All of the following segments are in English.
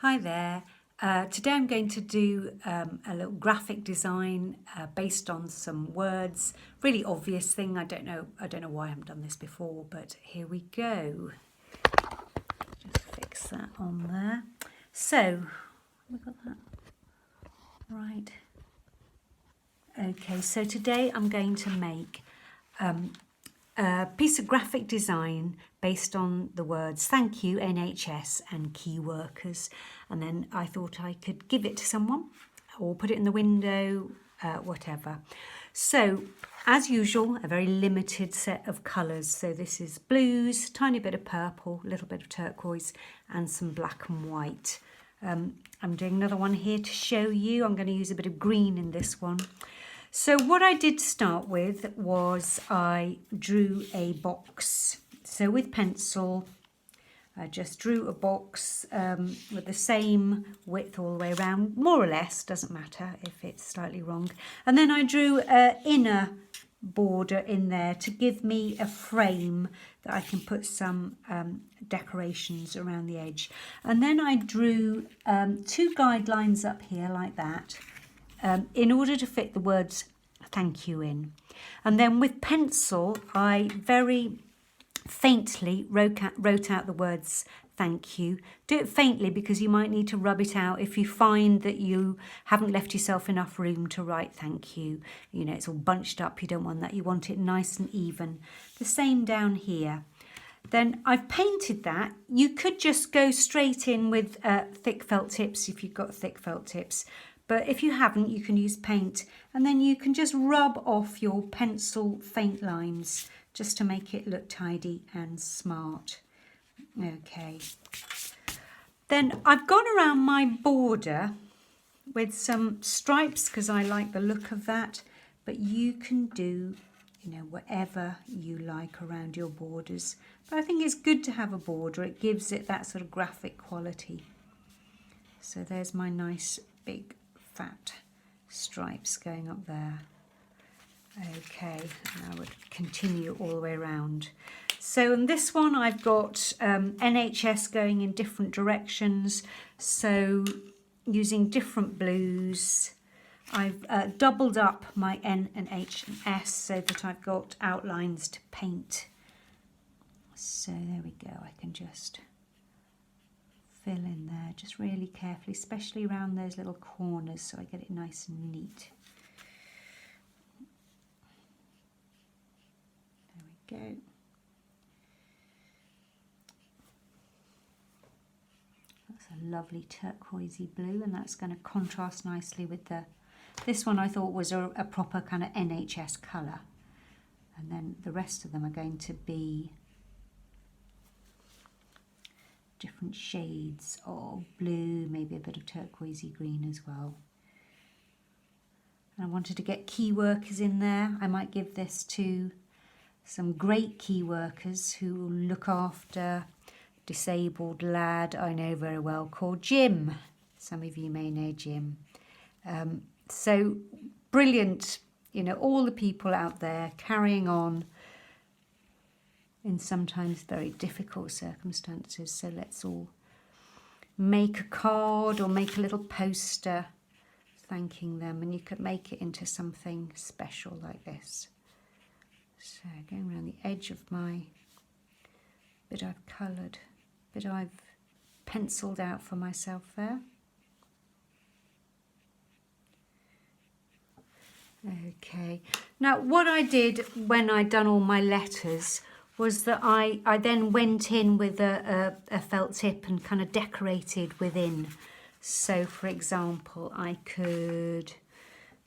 Hi there. Today I'm going to do a little graphic design based on some words. Really obvious thing. I don't know why I haven't done this before, but here we go. Just fix that on there. So we got that right. Okay. So today I'm going to make a piece of graphic design based on the words thank you, NHS and key workers. And then I thought I could give it to someone or put it in the window, whatever. So as usual, a very limited set of colours. So this is blues, tiny bit of purple, a little bit of turquoise and some black and white. I'm doing another one here to show you. I'm going to use a bit of green in this one. So what I did start with was I drew a box. So with pencil, I just drew a box with the same width all the way around, more or less, doesn't matter if it's slightly wrong. And then I drew an inner border in there to give me a frame that I can put some decorations around the edge. And then I drew two guidelines up here like that. In order to fit the words thank you in. And then with pencil, I very faintly wrote out the words thank you. Do it faintly because you might need to rub it out if you find that you haven't left yourself enough room to write thank you. You know, it's all bunched up. You don't want that. You want it nice and even. The same down here. Then I've painted that. You could just go straight in with thick felt tips if you've got thick felt tips. But if you haven't, you can use paint. And then you can just rub off your pencil faint lines just to make it look tidy and smart. Okay. Then I've gone around my border with some stripes because I like the look of that. But you can do, whatever you like around your borders. But I think it's good to have a border. It gives it that sort of graphic quality. So there's my nice big fat stripes going up there. Okay, and I would continue all the way around. So in this one I've got NHS going in different directions. So using different blues, I've doubled up my N and H and S so that I've got outlines to paint. So there we go, I can just fill in there just really carefully, especially around those little corners so I get it nice and neat. There we go. That's a lovely turquoisey blue and that's going to contrast nicely with this one I thought was a proper kind of NHS colour. And then the rest of them are going to be different shades of blue, maybe a bit of turquoisey green as well. And I wanted to get key workers in there. I might give this to some great key workers who look after a disabled lad I know very well called Jim. Some of you may know Jim. So brilliant, all the people out there carrying on in sometimes very difficult circumstances. So let's all make a card or make a little poster thanking them, and you could make it into something special like this. So going around the edge of my bit I've coloured, bit I've penciled out for myself there. Okay, now what I did when I'd done all my letters was that I then went in with a felt tip and kind of decorated within. So for example, I could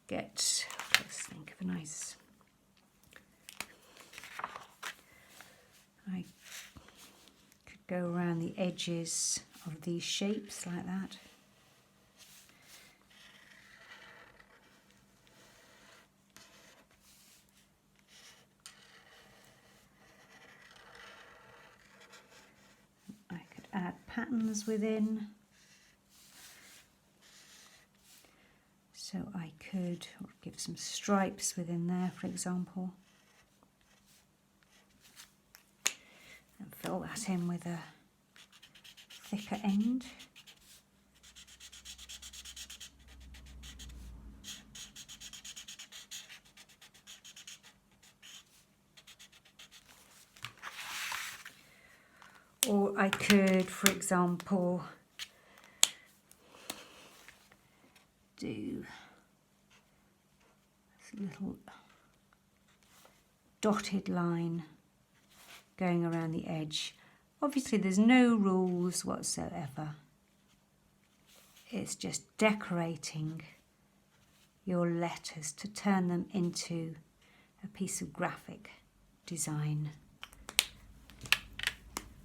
let's think of a nice, I could go around the edges of these shapes like that. Add patterns within. So I could give some stripes within there, for example. And fill that in with a thicker end. I could, for example, do this little dotted line going around the edge. Obviously there's no rules whatsoever. It's just decorating your letters to turn them into a piece of graphic design.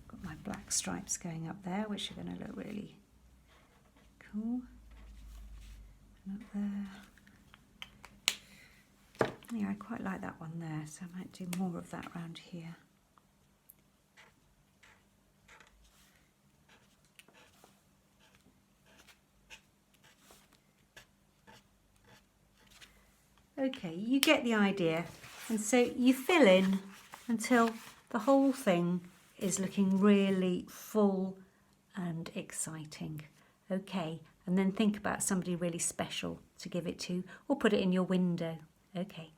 Got my black stripes going up there, which are going to look really cool. And up there. Yeah, I quite like that one there, so I might do more of that around here. Okay, you get the idea. And so you fill in until the whole thing is looking really full and exciting. Okay, and then think about somebody really special to give it to, or put it in your window. Okay.